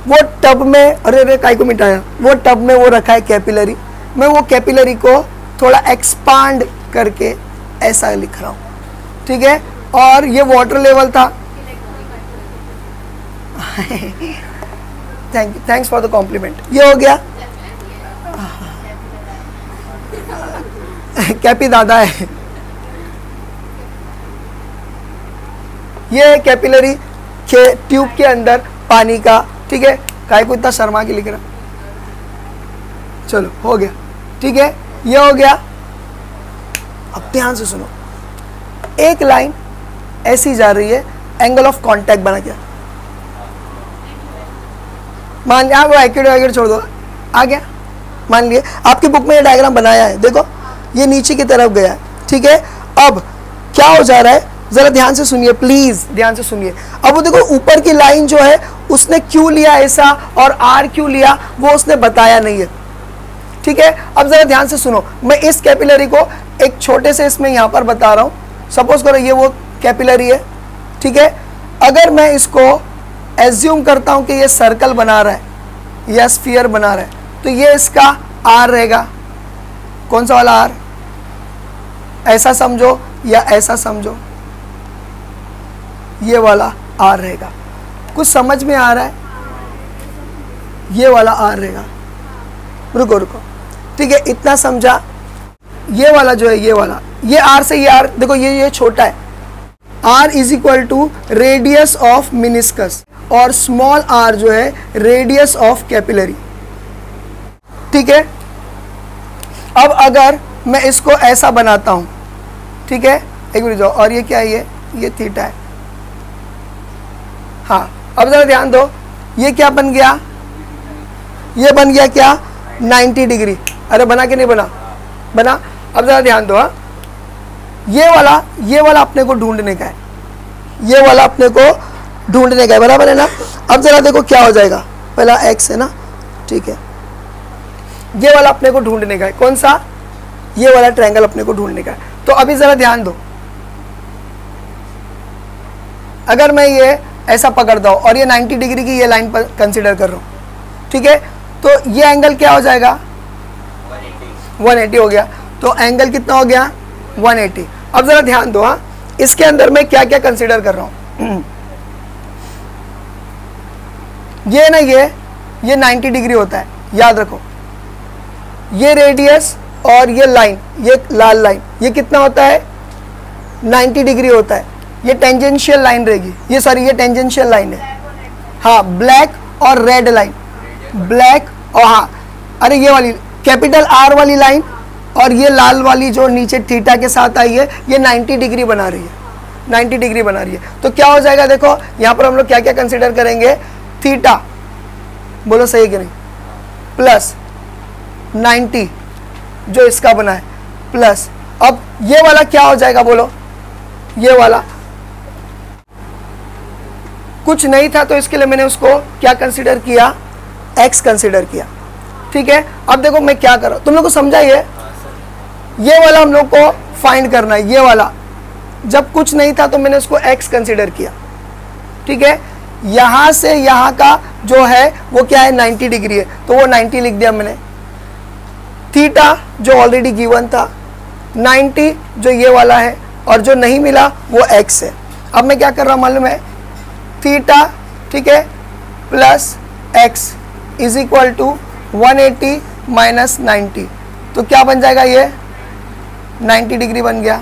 वो टब में, अरे काय को मिटाया, वो टब में वो रखा है कैपिलरी, मैं वो कैपिलरी को थोड़ा एक्सपांड करके ऐसा लिख रहा हूँ, ठीक है। और ये वाटर लेवल था। Thanks for the compliment. ये हो गया, कैपी दादा है। ये कैपिलरी के ट्यूब के अंदर पानी का, ठीक है। काय को इतना शर्मा के लिख रहा, चलो हो गया, ठीक है। ये हो गया। अब ध्यान से सुनो, एक लाइन ऐसी जा रही है, एंगल ऑफ कांटेक्ट बना क्या, मान लिया वो एक्यूट छोड़ दो, आ गया। मान लिए आपकी बुक में ये डायग्राम बनाया है, देखो ये नीचे की तरफ गया है, ठीक है। अब क्या हो जा रहा है, जरा ध्यान से सुनिए, प्लीज ध्यान से सुनिए। अब वो देखो ऊपर की लाइन जो है उसने क्यों लिया ऐसा और आर क्यों लिया वो उसने बताया नहीं है, ठीक है। अब जरा ध्यान से सुनो, मैं इस कैपिलरी को एक छोटे से इसमें यहां पर बता रहा हूं। सपोज करो ये वो कैपिलरी है, ठीक है। अगर मैं इसको एज्यूम करता हूं कि ये सर्कल बना रहा है या स्फीयर बना रहा है, तो ये इसका आर रहेगा। कौन सा वाला आर, ऐसा समझो या ऐसा समझो, ये वाला आर रहेगा। कुछ समझ में आ रहा है, ये वाला आर रहेगा। रुको रुको, ठीक है, इतना समझा। ये वाला जो है, ये वाला, ये आर से ये आर, देखो ये छोटा है। R is equal to radius of meniscus और स्मॉल आर जो है रेडियस ऑफ कैपिलरी, ठीक है। अब अगर मैं इसको ऐसा बनाता हूं, ठीक है, एक मिनट जाओ, और ये क्या है, ये थीटा है। हाँ, अब जरा ध्यान दो, ये क्या बन गया, ये बन गया क्या, 90 डिग्री। अरे बना कि नहीं बना, बना। अब जरा ध्यान दो, हाँ, ये वाला अपने को ढूंढने का है, ये वाला अपने को ढूंढने का है, बराबर है ना। अब जरा देखो क्या हो जाएगा, पहला एक्स है ना, ठीक है। ये वाला अपने को ढूंढने का है, कौन सा, ये वाला ट्रायंगल अपने को ढूंढने का है। तो अभी जरा ध्यान दो, अगर मैं ये ऐसा पकड़ता हूं और ये 90 डिग्री की ये लाइन पर कंसीडर कर रहा हूं, ठीक है, तो ये एंगल क्या हो जाएगा, 180 हो गया। तो एंगल कितना हो गया, 180। अब जरा ध्यान दो, हाँ, इसके अंदर मैं क्या क्या कंसीडर कर रहा हूं। ये ना, ये 90 डिग्री होता है, याद रखो। ये रेडियस और ये लाइन, ये लाल लाइन, ये कितना होता है, 90 डिग्री होता है। ये टेंजेंशियल लाइन रहेगी, ये सॉरी ये टेंजेंशियल लाइन है, हाँ, ब्लैक और रेड लाइन, ब्लैक और, हाँ, अरे ये वाली कैपिटल आर वाली लाइन और ये लाल वाली जो नीचे थीटा के साथ आई है, ये 90 डिग्री बना रही है, 90 डिग्री बना रही है। तो क्या हो जाएगा, देखो यहाँ पर हम लोग क्या क्या कंसिडर करेंगे, थीटा, बोलो सही कि नहीं, प्लस 90 जो इसका बना है, प्लस अब ये वाला क्या हो जाएगा, बोलो, ये वाला कुछ नहीं था तो इसके लिए मैंने उसको क्या कंसीडर किया, x कंसीडर किया, ठीक है। अब देखो मैं क्या कर रहा हूं, तुम लोग को समझा, ये वाला हम लोग को फाइंड करना है। ये वाला जब कुछ नहीं था तो मैंने उसको x कंसीडर किया, ठीक है। यहां से यहां का जो है वो क्या है, 90 डिग्री है, तो वो 90 लिख दिया मैंने। थीटा जो ऑलरेडी गिवन था, 90 जो ये वाला है, और जो नहीं मिला वो x है। अब मैं क्या कर रहा हूं मालूम है, थीटा, ठीक है, plus x is equal to 180 minus 90, तो क्या बन जाएगा, ये 90 डिग्री बन गया।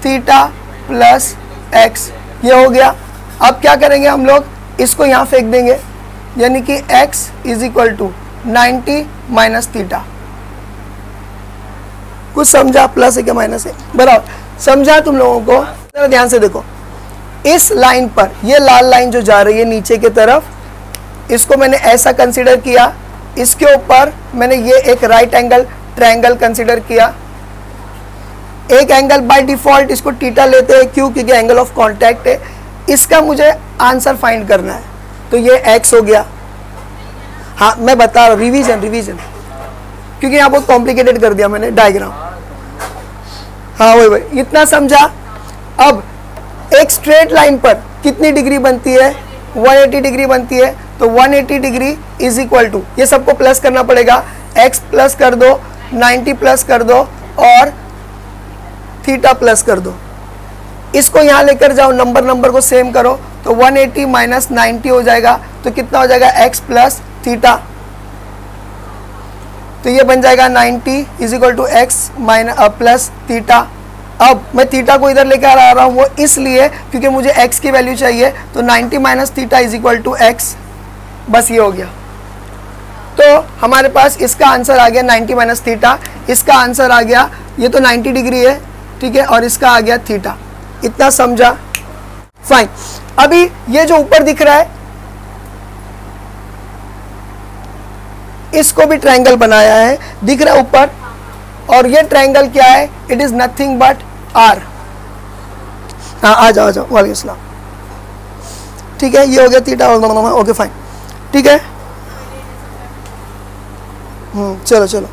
थीटा प्लस x, ये हो गया। अब क्या करेंगे हम लोग, इसको यहाँ फेंक देंगे, यानी कि x is equal to 90 minus theta. कुछ समझा, प्लस है क्या माइनस है, बराबर समझा तुम लोगों को। जरा ध्यान से देखो, इस लाइन पर ये लाल लाइन जो जा रही है नीचे की तरफ, इसको मैंने ऐसा कंसीडर किया, इसके ऊपर मैंने ये एक राइट एंगल ट्रायंगल कंसीडर किया। एक एंगल बाय डिफॉल्ट इसको थीटा लेते हैं, क्यों, क्योंकि एंगल ऑफ कांटेक्ट है। इसका मुझे आंसर फाइंड करना है, तो ये x हो गया। हाँ मैं बता रहा हूँ, रिवीजन, क्योंकि यहाँ बहुत कॉम्प्लिकेटेड कर दिया मैंने डायग्राम। हाँ वही इतना समझा। अब एक स्ट्रेट लाइन पर कितनी डिग्री बनती है, 180 डिग्री बनती है, तो 180 डिग्री इज इक्वल टू, ये सबको प्लस करना पड़ेगा, x प्लस कर दो, 90 प्लस कर दो, और थीटा प्लस कर दो। इसको यहाँ लेकर जाओ, नंबर को सेम करो, तो 180 माइनस 90 हो जाएगा, तो कितना हो जाएगा x प्लस थीटा, तो ये बन जाएगा 90 is equal to X plus theta. अब मैं थीटा को इधर लेकर आ रहा हूँ, वो इसलिए क्योंकि मुझे x की वैल्यू चाहिए, तो 90 minus theta is equal to X, बस ये हो गया। तो हमारे पास इसका आंसर आ गया 90 माइनस थीटा, इसका आंसर आ गया, ये तो 90 डिग्री है, ठीक है, और इसका आ गया थीटा। इतना समझा? फाइन। अभी ये जो ऊपर दिख रहा है, इसको भी ट्रायंगल बनाया है, दिख रहा है ऊपर, और ये ट्रायंगल क्या है? It is nothing but R. हाँ आ जाओ वालेकुम सलाम। ठीक है, ये हो गया थीटा, ओके फाइन, ठीक है। चलो चलो,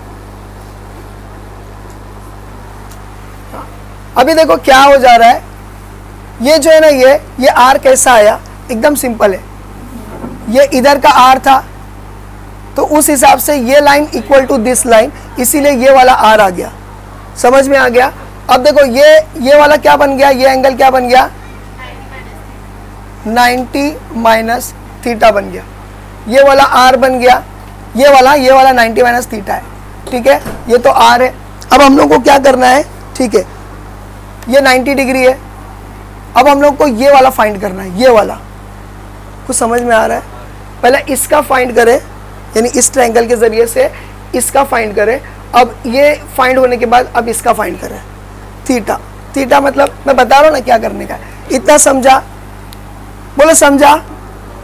अभी देखो क्या हो जा रहा है। ये जो है ना, ये आर कैसा आया? एकदम सिंपल है, ये इधर का आर था, तो उस हिसाब से ये line equal to this line, इसीलिए ये वाला आर आ गया। समझ में आ गया? अब देखो ये वाला क्या बन गया? ये एंगल क्या बन गया? 90 माइनस थीटा बन गया। ये वाला आर बन गया, ये वाला 90 माइनस थीटा है, ठीक है, ये तो आर है। अब हम लोग को क्या करना है? ठीक है, ये 90 डिग्री है, अब हम लोग को ये वाला फाइंड करना है, ये वाला। कुछ समझ में आ रहा है? पहले इसका फाइंड करें, यानी इस ट्रायंगल के जरिए से इसका फाइंड करें। अब ये फाइंड होने के बाद अब इसका फाइंड करें, थीटा। थीटा मतलब मैं बता रहा हूँ ना क्या करने का। इतना समझा? बोलो समझा?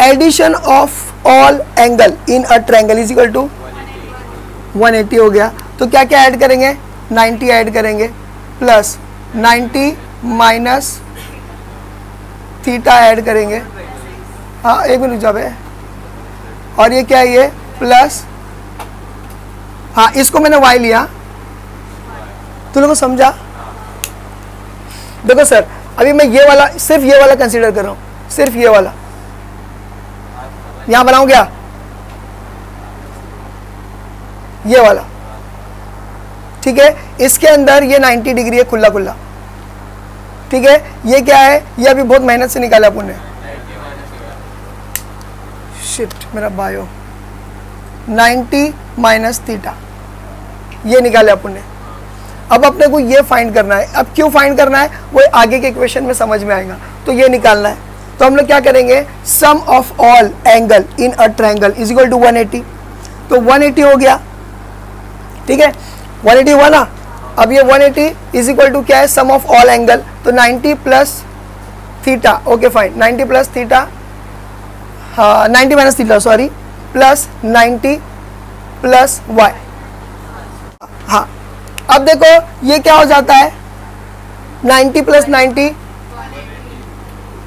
Addition of all angle in a triangle is equal to 180 हो गया। तो क्या क्या ऐड करेंगे? 90 ऐड करेंगे, प्लस 90 माइनस थीटा ऐड करेंगे। हाँ एक मिनट जाओ, और ये क्या है? ये प्लस, हाँ इसको मैंने y लिया, तुम लोगों को समझा? देखो सर, अभी मैं ये वाला, सिर्फ ये वाला कंसीडर कर रहा हूं, सिर्फ ये वाला यहां बनाऊं क्या? ये वाला, ठीक है, इसके अंदर ये 90 डिग्री है, खुला खुला, ठीक है। ये क्या है? ये अभी बहुत मेहनत से निकाला अपन ने, शिट मेरा बायो, 90 माइनस थीटा, ये निकाले अपन ने। अब अपने को ये फाइंड करना है। अब क्यों फाइंड करना है वो आगे के इक्वेशन में समझ में आएगा। तो ये निकालना है, तो हम लोग क्या करेंगे? Sum of all angle in a triangle is equal to 180। तो 180 हो गया, ठीक है, 180 हुआ ना। अब ये 180 इज इक्वल टू क्या है? सम ऑफ ऑल एंगल, तो 90 plus theta, okay fine, 90 plus theta, हाँ 90 minus theta sorry, plus 90 plus y। हाँ अब देखो ये क्या हो जाता है? 90 प्लस 90,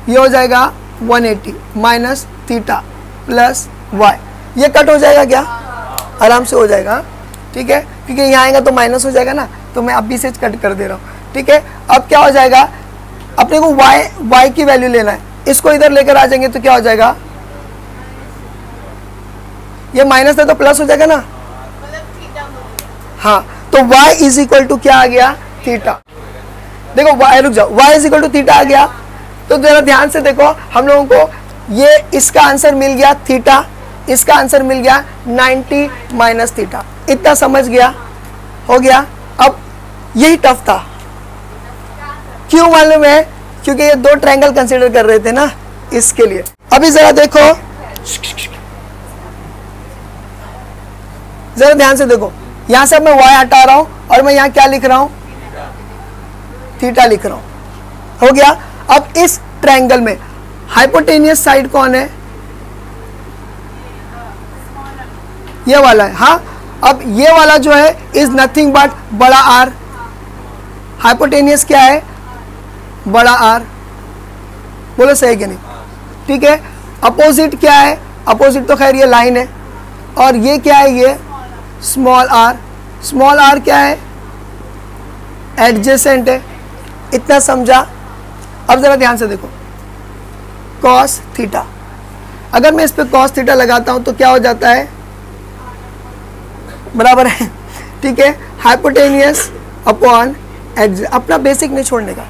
ये हो जाएगा 180 माइनस थीटा प्लस y। ये कट हो जाएगा क्या? आराम से हो जाएगा, ठीक है, क्योंकि यहाँ आएगा तो माइनस हो जाएगा ना, तो मैं अभी से कट कर दे रहा हूँ, ठीक है। अब क्या हो जाएगा? अपने को y की वैल्यू लेना है, इसको इधर लेकर आ जाएंगे तो क्या हो जाएगा? ये माइनस है तो प्लस हो जाएगा ना, हाँ, तो y इज इक्वल टू क्या आ गया? थीटा। देखो y, रुक जाओ, y is equal to theta आ गया। तो जरा ध्यान से देखो, हम लोगों को ये इसका आंसर मिल गया थीटा, इसका आंसर मिल गया 90 माइनस थीटा। इतना समझ गया? हो गया। अब यही टफ था, क्यों मालूम है? क्योंकि ये दो ट्रायंगल कंसीडर कर रहे थे ना, इसके लिए। अभी जरा देखो, जरा ध्यान से देखो, यहां से मैं y हटा रहा हूं और मैं यहां क्या लिख रहा हूं? थीटा लिख रहा हूं। हो गया। अब इस ट्रायंगल में हाइपोटेनियस साइड कौन है? ये वाला है, हाँ। अब ये वाला जो है इज नथिंग बट बड़ा R। हाइपोटेनियस क्या है? बड़ा R। बोलो सही कि नहीं? ठीक है। अपोजिट क्या है? अपोजिट तो खैर ये लाइन है, और ये क्या है? ये स्मॉल r। स्मॉल r क्या है? एडजेसेंट है। इतना समझा? अब जरा ध्यान से देखो, कॉस थीटा, अगर मैं इस पे कॉस थीटा लगाता हूं तो क्या हो जाता है? बराबर है, ठीक है। हाइपोटेनियस अपॉन अपना बेसिक नहीं छोड़ने का,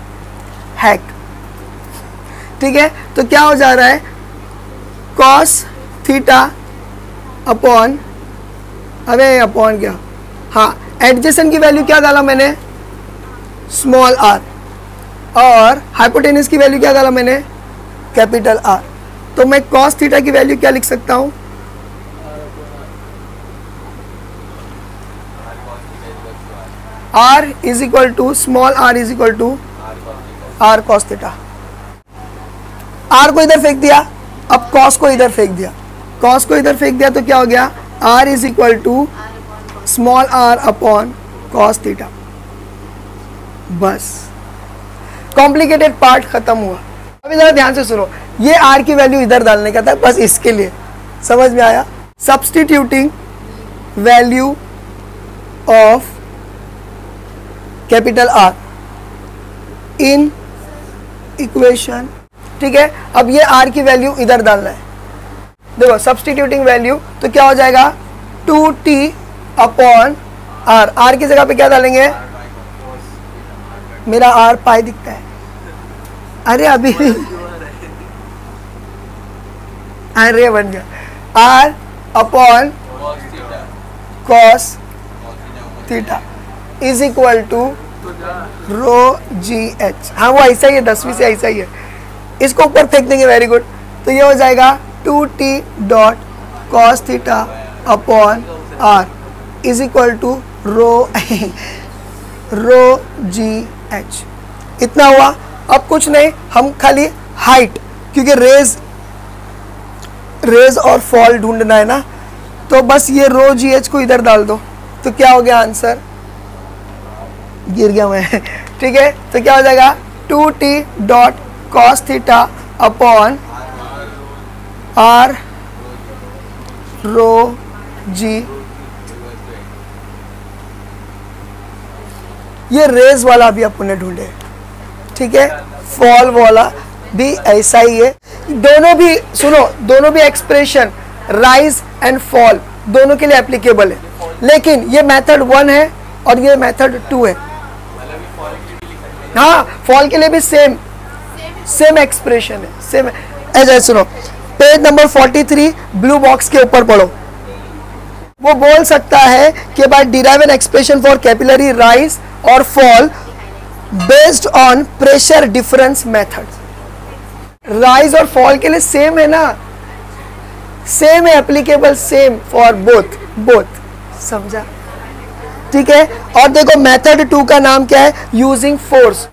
हैक, ठीक है। तो क्या हो जा रहा है, कॉस थीटा अपॉन, अबे अपॉन क्या, हाँ एडजेसेंट की वैल्यू क्या डाला मैंने, स्मॉल आर, और हाइपोटेनस की वैल्यू क्या डाला मैंने, कैपिटल आर। तो मैं कॉस थीटा की वैल्यू क्या लिख सकता हूं, R is equal to small R is equal to R cos theta. R को इधर फेंक दिया, अब कॉस को इधर फेंक दिया, कॉस को इधर फेंक दिया तो क्या हो गया, R is equal to small R upon cos theta. बस कॉम्प्लिकेटेड पार्ट खत्म हुआ। अभी जरा ध्यान से सुनो, ये आर की वैल्यू इधर डालने का था, बस इसके लिए, समझ में आया। Substituting value of capital R in equation, ठीक है। अब ये आर की वैल्यू इधर डालना है, देखो सब्स्टिट्यूटिंग वैल्यू, तो क्या हो जाएगा 2t अपॉन आर, आर की जगह पे क्या डालेंगे, मेरा आर पाई दिखता है, अरे अभी अरे बन गया, R upon cos theta is equal to rho G H. हाँ वो ऐसा ही है, 10वीं से ऐसा ही है, इसको ऊपर फेंक देंगे, वेरी गुड। तो ये हो जाएगा 2t dot cos theta upon R is equal to rho G H. इतना हुआ। अब कुछ नहीं, हम खाली हाइट, क्योंकि रेज और फॉल ढूंढना है ना, तो बस ये रो जी एच को इधर डाल दो, तो क्या हो गया आंसर, गिर गया मैं ठीक है। तो क्या हो जाएगा 2t dot cos theta upon R rho G. ये रेज वाला भी अपन ने ढूंढे, ठीक है, फॉल वाला भी ऐसा ही है। दोनों भी सुनो, दोनों भी एक्सप्रेशन राइज एंड फॉल दोनों के लिए एप्लीकेबल है, लेकिन ये मेथड 1 है और ये मेथड 2 है। हाँ फॉल के लिए भी सेम एक्सप्रेशन है, सेम। ऐसा सुनो, पेज नंबर 43 ब्लू बॉक्स के ऊपर पढ़ो। वो बोल सकता है कि by derive an expression for capillary rise और fall based on pressure difference method. Rise और फॉल के लिए सेम है ना, सेम है, एप्लीकेबल सेम फॉर बोथ, समझा, ठीक है। और देखो मेथड 2 का नाम क्या है, यूजिंग फोर्स।